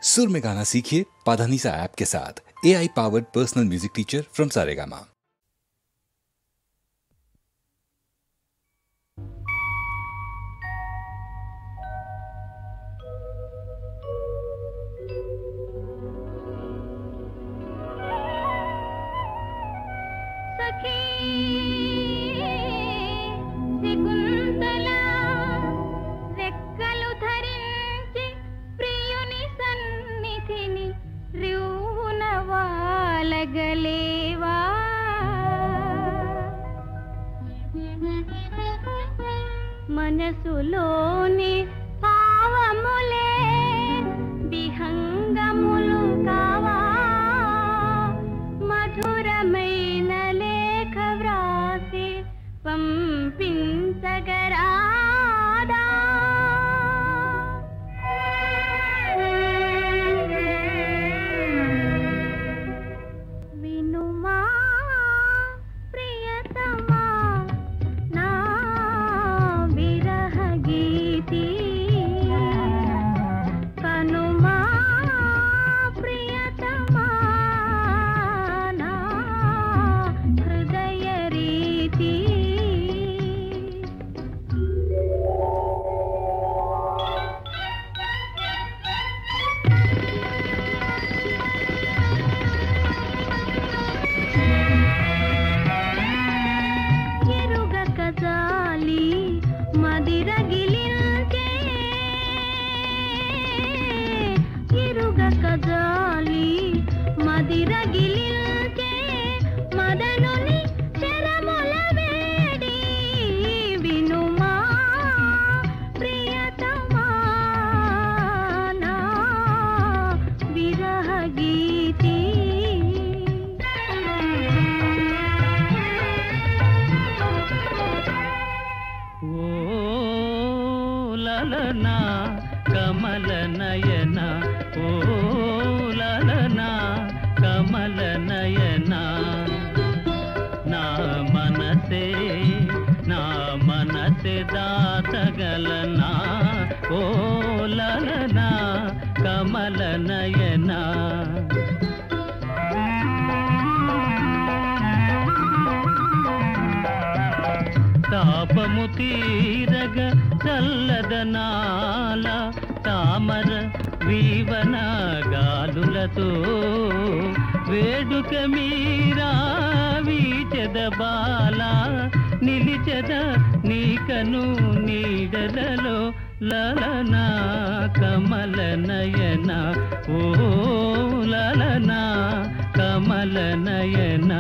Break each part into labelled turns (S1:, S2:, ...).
S1: सुर में गाना सीखिए पाधानीसा ऐप के साथ। AI powered personal music teacher from Saregama.
S2: మనసులోని భావములే విహంగములు కావా, మధురమైన లేఖ వ్రాసి పంపించగరాదా. వినుమా ప్రియతమా నా విరహ గీతి, కనుమా ప్రియతమా నా హృదయ రీతి. ఎరుగక జాలి మదిరగిలించే, ఎరుగక జాలి మదిరగిలించే మదనుని శరముల వేడి. వినుమా ప్రియతమా నా విరహ గీతి.
S3: లలనా కమల నయన, ఓ లలనా కమల నయన, నా మనసే దాతగలనా, ఓ లలనా కమల నయన. తాపము తీరగ చల్లదనాల తామర వీవన గాలులతో వేడుక మీరా వీచెద బాల, నిలిచెద నీకను నీడలలో లలనా కమల నయన, ఓ లలనా కమల నయన.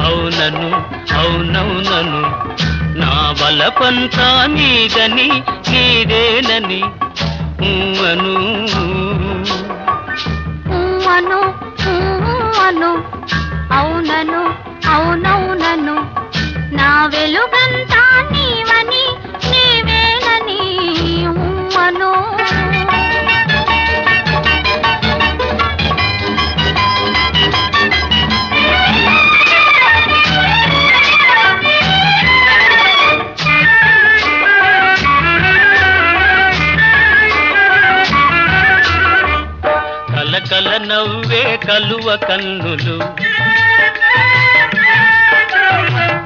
S3: అవునను అవునవునను నా బలపంతా నీదని నీదేనని అను
S2: అను అను అవునను అవునవునను నా వెలుగంతా నీవని నీవేనని అను.
S3: కల నవ్వే కలువ కన్నులు,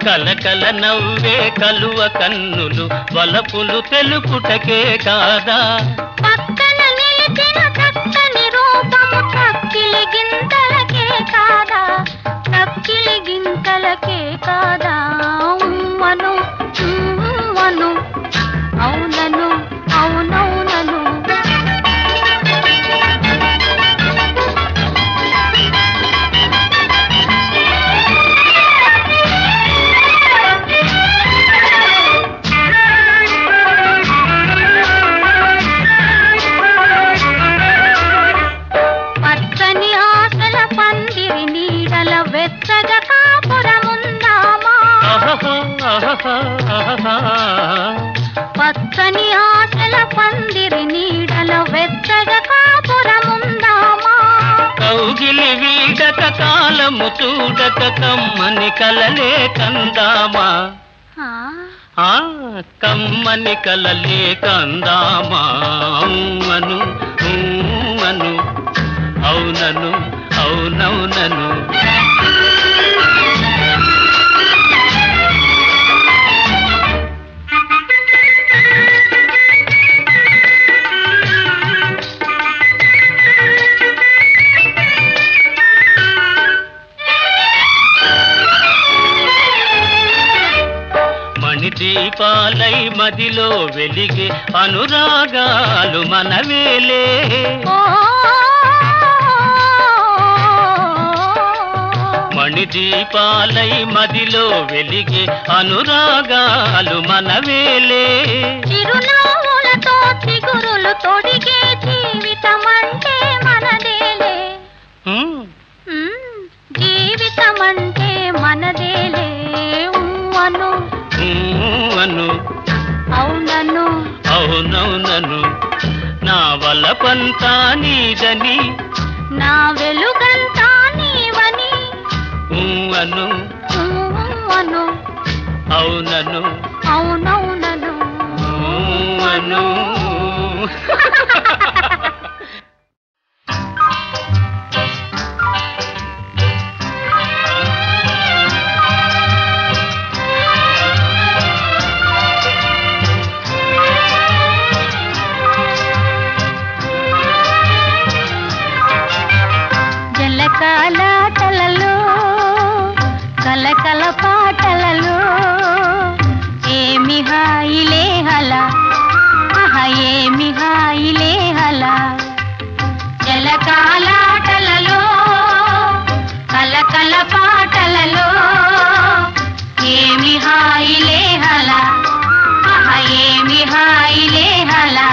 S3: కలకల నవ్వే కలువ కన్నులు వలపులు తెలుపుటకే కాదా.
S2: పక్కన నిలిచిన చక్కని రూపము చక్కిలి గింతలకే కాదా, చక్కిలి గింతలకే కాదా. అను అను అవునను అవునవునను
S3: తల్లి వీడక కాలము చూడక కమ్మని కలలే కందామా కమ్మని కలలే కందామా అను అను అవునను అవునవునను దీపాలై మదిలో వెలిగే అనురాగాలు మనవేలే మణి దీపాలై మదిలో వెలిగే అనురాగాలు మనవేలే
S2: చిరునవ్వులతో చిగురులు తొడిగే జీవితమంటే మనదేలే జీవితమంటే మనదేలే అను
S3: అను
S2: అవునను
S3: అవునవునను నా వల్లపంతా నీదని
S2: నా వెలుగంతా నీవని
S3: అను
S2: అను
S3: అవునను
S2: అవునవునను
S3: అను
S2: జలకాలాటలలో కలకల పాటలలో ఏమి హాయిలే హలా ఏమి హాయిలే హలా జలకాలాటలలో కలకల పాటలలో ఏమి హాయిలే హలా ఏమి హాయిలే హలా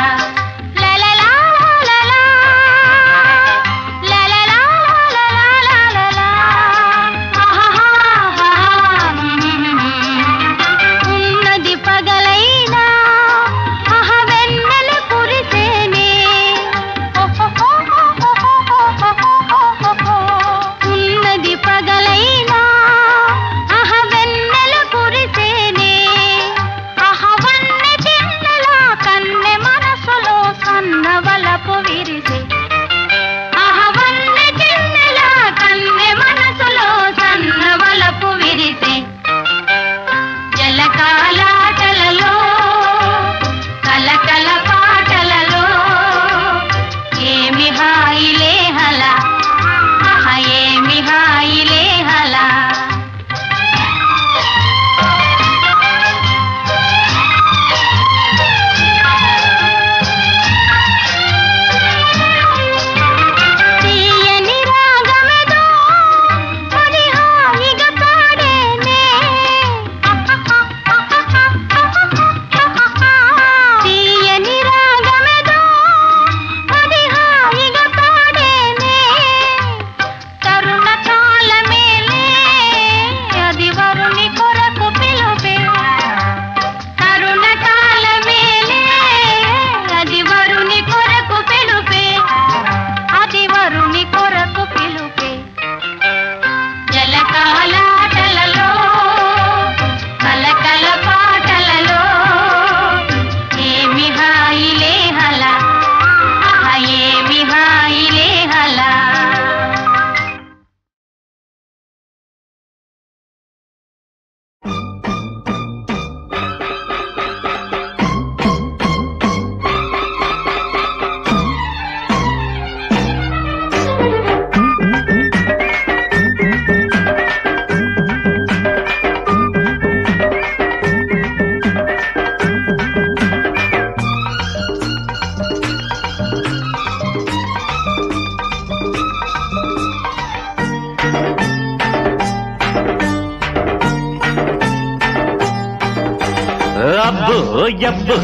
S3: అబ్బో యబ్బో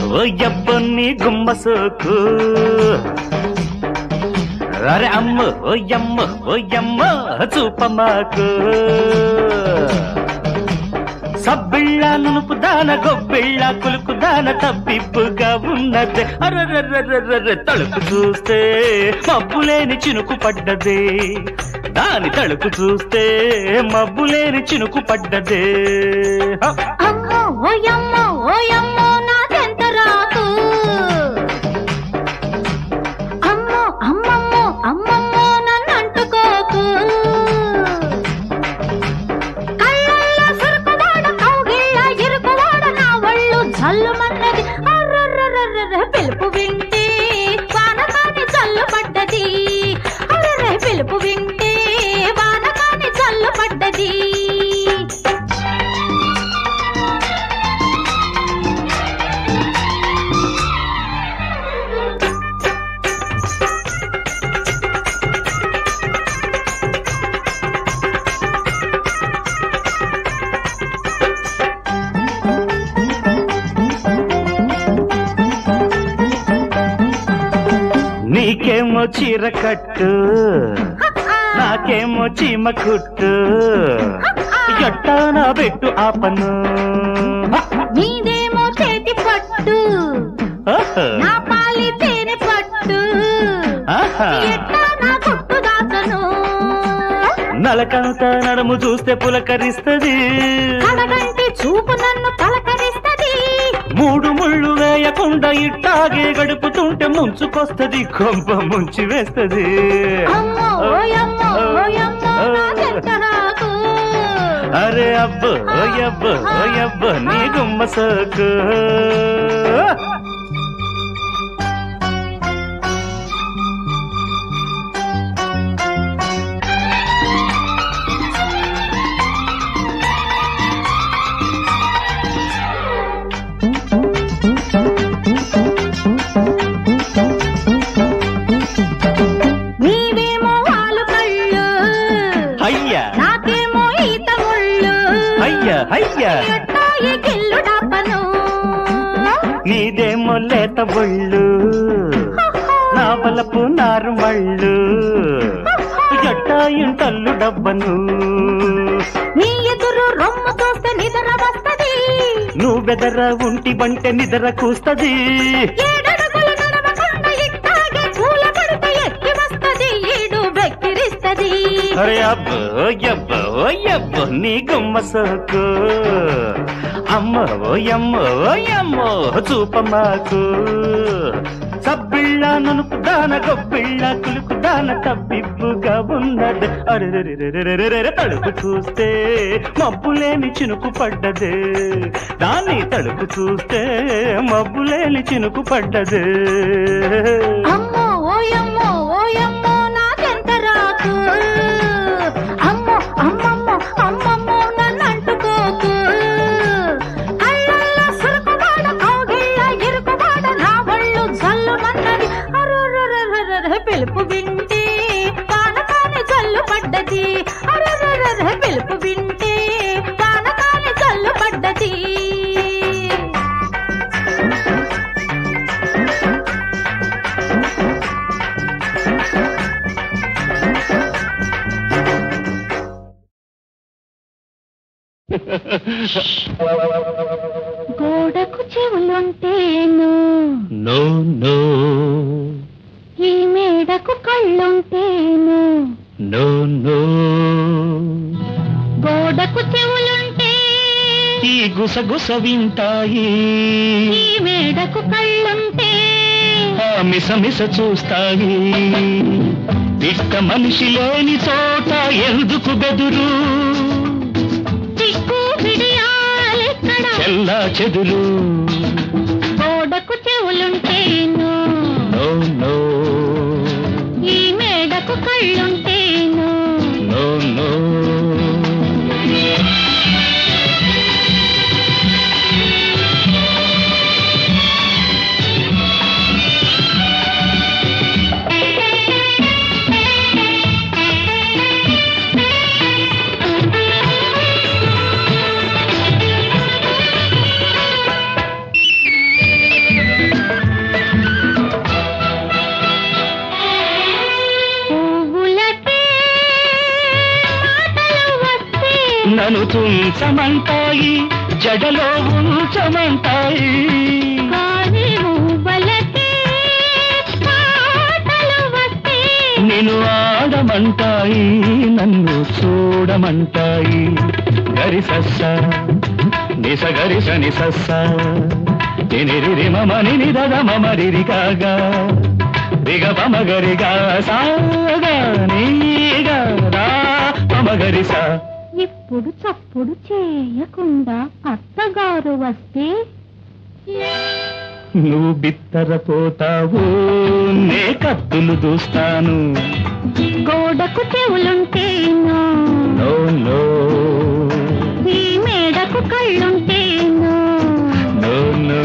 S3: యబ్బో నీ గుమ్మ సోకు అరే అమ్మో ఓ యమ్మ చూపమాకు సబ్బిళ్ళ నునుపు దాన గొబ్బిళ్ళ కులుకు దాన తప్పిప్పుగా ఉన్నది అర్రర్రర్రర్ర తలుపు చూస్తే మబ్బులేని చినుకు పడ్డదే దాని తలుపు చూస్తే మబ్బులేని చినుకు పడ్డదే
S2: అమ్మో ఓయమ్మో ఓయమ్మో నాకెంత రాకు అమ్మో అమ్మమ్మో అమ్మమ్మో నన్ను అంటుకోకు కళ్ళల్లో సురుకువాడ కౌగిళ్ళ ఇరుకువాడ నా ఒళ్ళు జల్లుమన్నది అర్రర్రర్రర్ర పిలుపు వింటే వానకాని జల్లు పడ్డది అర్రర్ర పిలుపు వింటే వానకాని జల్లు పడ్డది
S3: నీకేమో చీర కట్టు నాకేమో చీమ కుట్టు ఎట్టానా పెట్టు ఆ పన్ను
S2: నీదేమో చేతి పట్టు నా పాలి తేనె పట్టు ఎట్టా నా కొట్టు దాసను
S3: నలకంత నడుము చూస్తే పులకరిస్తది
S2: కడగంటి చూపు నన్ను పలకరిస్తది
S3: మూడు ముళ్ళు వేయకుండా ఇట్టాగే గడుపుతుంటే ముంచుకొస్తది కొంప ముంచి వేస్తది
S2: అమ్మో ఓయమ్మో ఓయమ్మో నాకెంత రాకు
S3: అరే అబ్బో ఓయబ్బో ఓయబ్బో నీ గుమ్మ సోకు
S2: నీవేమో వాలు కళ్ళు
S3: అయ్యా
S2: నాకేమో ఈత ముళ్ళు
S3: అయ్యా అయ్యా
S2: ఎట్టా ఈ గిల్లు డబ్బను
S3: నీదేమో లేత బొళ్ళు నా బలపు నారు మళ్ళు ఎట్టా ఇంటల్లు డబ్బను
S2: నీ ఎదురు రొమ్ము చూస్తే నిద్ర వస్తది
S3: నువ్వెదర ఉంటి బంటే నిద్ర కూస్తది
S2: ఏడడుగులు నడవకుండా ఇట్టాగే పూల పడితే ఎక్కి వస్తది ఈడు వెక్కిరిస్తది
S3: అరే అబ్బో యబ్బో యబ్బో నీ గుమ్మ సోకు అమ్మో యమ్మో యమ్మో చూప మాకు సబ్బిళ్ళ నునుపు దాన గొబ్బిళ్ళ కులుకు దాన తప్పిప్పుగా ఉన్నది అరెరెరెరెరెరెరె తలుపు చూస్తే మబ్బులేని చినుకు పడ్డదే దాన్ని తలుపు చూస్తే మబ్బులేని చినుకు పడ్డదే
S2: అమ్మో ఓయమ్మో ఓయమ్మో నాకెంత రాకు అమ్మో అమ్మమ్మో అమ్మమ్మో నన్ను అంటుకోకు కళ్ళల్లో సురుకువాడ కౌగిళ్ళ ఇరుకువాడ నా ఒళ్ళు జల్లుమన్నది అర్రర్రర్రర్ర పిలుపు వింటే వానకాని జల్లు పడ్డది అర్రర్రర్ర పిలుపు వింటే వానకాని జల్లు పడ్డది గోడకు చెవులుంటేను
S3: నో నో
S2: ఈ మేడకు కళ్ళుంటేను
S3: నో నో
S2: గోడకు చెవులుంటే
S3: ఈ గుసగుస వింటాయి
S2: ఈ మేడకు కళ్ళుంటే
S3: ఆ మిసమిస చూస్తాయి ఇష్ట మనిషి లేని చోట ఎందుకు బెదురు
S2: చిక్కు బిడియాలెక్కడ
S3: చెల్లా చెదురు
S2: గోడకు చెవులుంటేను
S3: నో నో
S2: ఈ మేడకు కళ్ళుంటేను
S3: నో నో
S2: పువ్వులతో
S3: నన్ను తుంచమంటాయి జడలో ఉంచమంటాయి
S2: కానీ నువ్వలకే పాటలు వస్తే
S3: నిన్ను ఆడమంటాయి నన్ను చూడమంటాయి గరి సస్స నిస గరి సని సస్స నిరి మమ నిని దద మమ రిరి కాగా రిగ పమ గరిగా సాగా నీగా రా పమ గరి సా
S2: ఇప్పుడు చప్పుడు చేయకుండా అత్తగారు వస్తే
S3: నువ్వు బిత్తరపోతావు నే కత్తులు దూస్తాను
S2: గోడకు చెవులుంటేను
S3: నో నో
S2: ఈ మేడకు కళ్ళుంటేను
S3: నో నో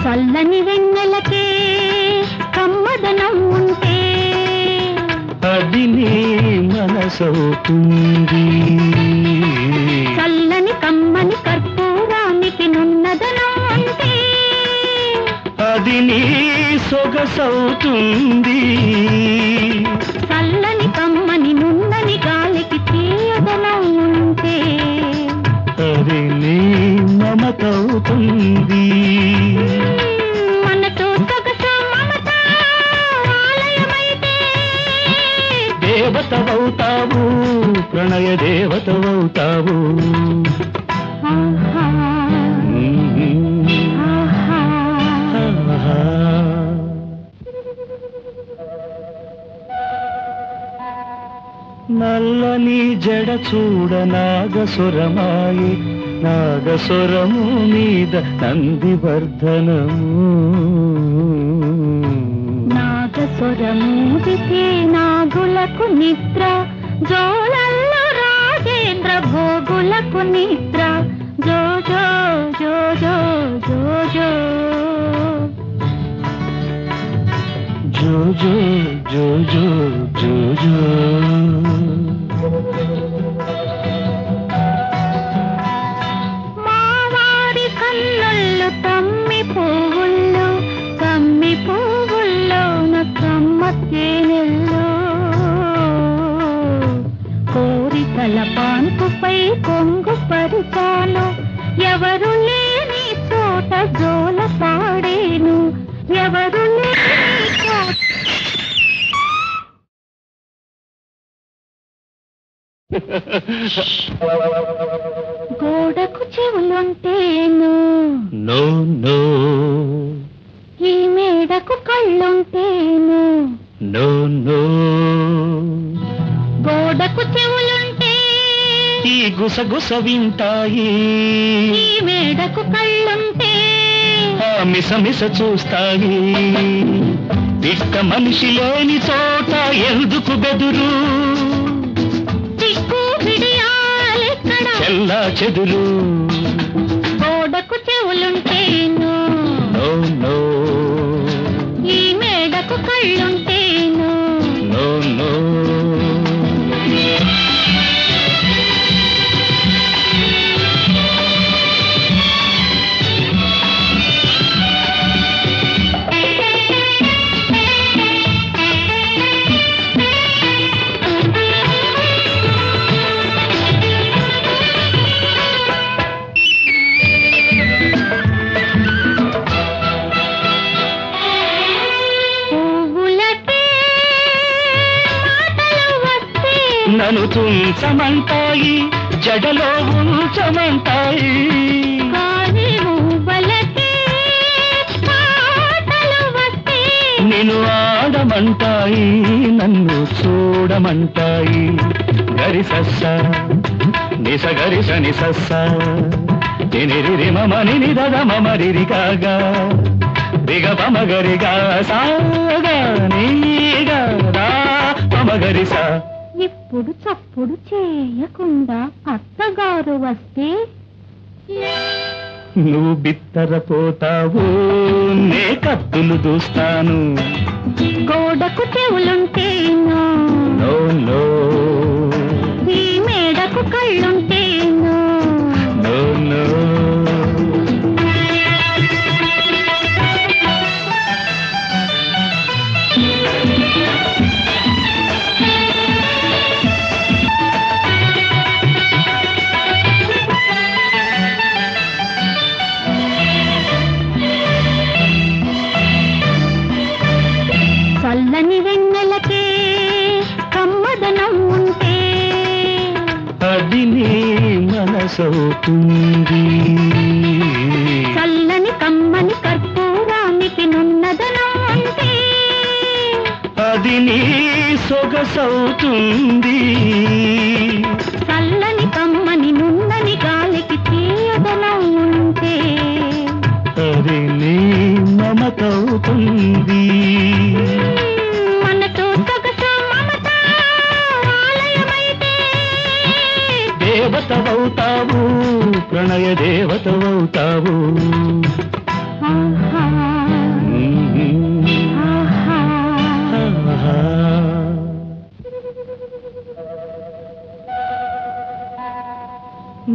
S2: చల్లని వెన్నెలకే కమ్మదనం ఉంటే
S3: అది నీ మనసవుతుంది
S2: చల్లని కమ్మని కర్పూరానికి నున్నదనం ఉంటే
S3: అది నీ సొగసవుతుంది
S2: చల్లని కమ్మని నున్నని గాలికి తీయదనం ఉంటే
S3: అది నీ మమతవుతుంది
S2: మనతో సొగసు మమత ఆలయమైతే
S3: దేవతవవుతావు ప్రణయ దేవతవవుతావు
S2: ఆహా, ఆహా.
S3: నల్లని జడ చూడ నాగసురమాయి నాగసురము మీద నందివర్ధనము
S2: నాగస్వరమూదితే నాగులకు నిద్ర జోలల్లో రాజేంద్ర భోగులకు నిద్ర జో జో జో జో జో జో
S3: జో జో జో జో జో జో
S2: మావారి కన్నుళ్ళు తమ్మి పువ్వుల్లో కమ్మి పువ్వుల్లోన కమ్మ తేనెల్లో కోరికల పాన్పుపై కొంగు పరిచాను ఎవరు లేని చోట జోల పాడేను ఎవరు లేని చోట గోడకు చెవులుంటేను
S3: నో నో
S2: ఈ మేడకు కళ్ళుంటేను
S3: నో నో
S2: గోడకు చెవులుంటే
S3: ఈ గుసగుస వింటాయి
S2: ఈ మేడకు కళ్ళుంటే
S3: ఆ మిస మిస చూస్తాయి ఇష్ట మనిషి లేని చోట ఎందుకు బెదురు
S2: చిక్కు బిడియాలెక్కడ
S3: చెల్లా చెదురు
S2: గోడకు చెవులుంటేను
S3: నో నో
S2: ఈ మేడకు కళ్ళుంటేను
S3: నో నో నన్ను తుంచమంటాయి జడలో ఉంచమంటాయి
S2: కానీ నువ్వలకే పాటలు వస్తే
S3: నిన్ను ఆడమంటాయి నన్ను చూడమంటాయి గరి సస్స నిస గరి సని సస్స నిరి మమ నిని దద మమ రిరి కాగా రిగ పమ గరిగా సాగా నీగా రా పమ గరి సా
S2: ఇప్పుడు చప్పుడు చేయకుండా అత్తగారు వస్తే
S3: నువ్వు బిత్తరపోతావు నే కత్తులు దూస్తాను
S2: గోడకు చెవులుంటేను
S3: నో నో
S2: ఈ మేడకు కళ్ళుంటేను
S3: నో నో
S2: చల్లని వెన్నెలకే కమ్మదనం ఉంటే
S3: అది నీ మనసవుతుంది
S2: చల్లని కమ్మని కర్పూరానికి నున్నదనం ఉంటే
S3: అది నీ సొగసవుతుంది
S2: చల్లని కమ్మని నున్నని గాలికి తీయదనం ఉంటే
S3: అది నీ మమతవుతుంది
S2: మనతో సొగసు మమత ఆలయమైతే
S3: దేవతవవుతావు ప్రణయ దేవతవవుతావు
S2: ఆహా, ఆహా.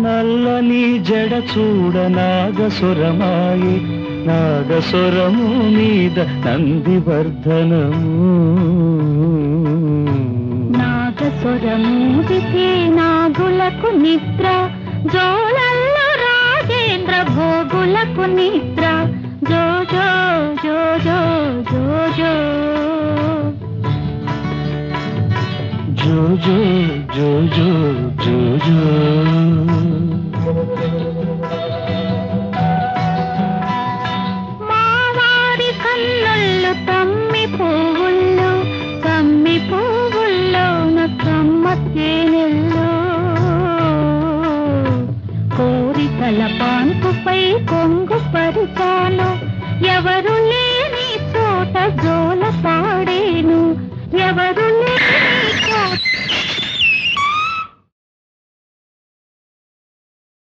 S3: నల్లని జడ చూడ నాగసురమాయి నాగసురము మీద నందివర్ధనము
S2: నాగస్వరమూదితే నాగులకు నిద్ర జోలల్లో రాజేంద్ర భోగులకు నిద్ర జో జో జో జో జో జో
S3: జో జో జో జో జో జో
S2: మావాడి కన్నుళ్ళు తమ్మి పువ్వుల్లో కమ్మి పువ్వుల్లోన కమ్మ తేనెల్లో కోరికల పాన్పుపై కొంగు పరిచాను ఎవరు లేని చోట జోల పాడేను ఎవరు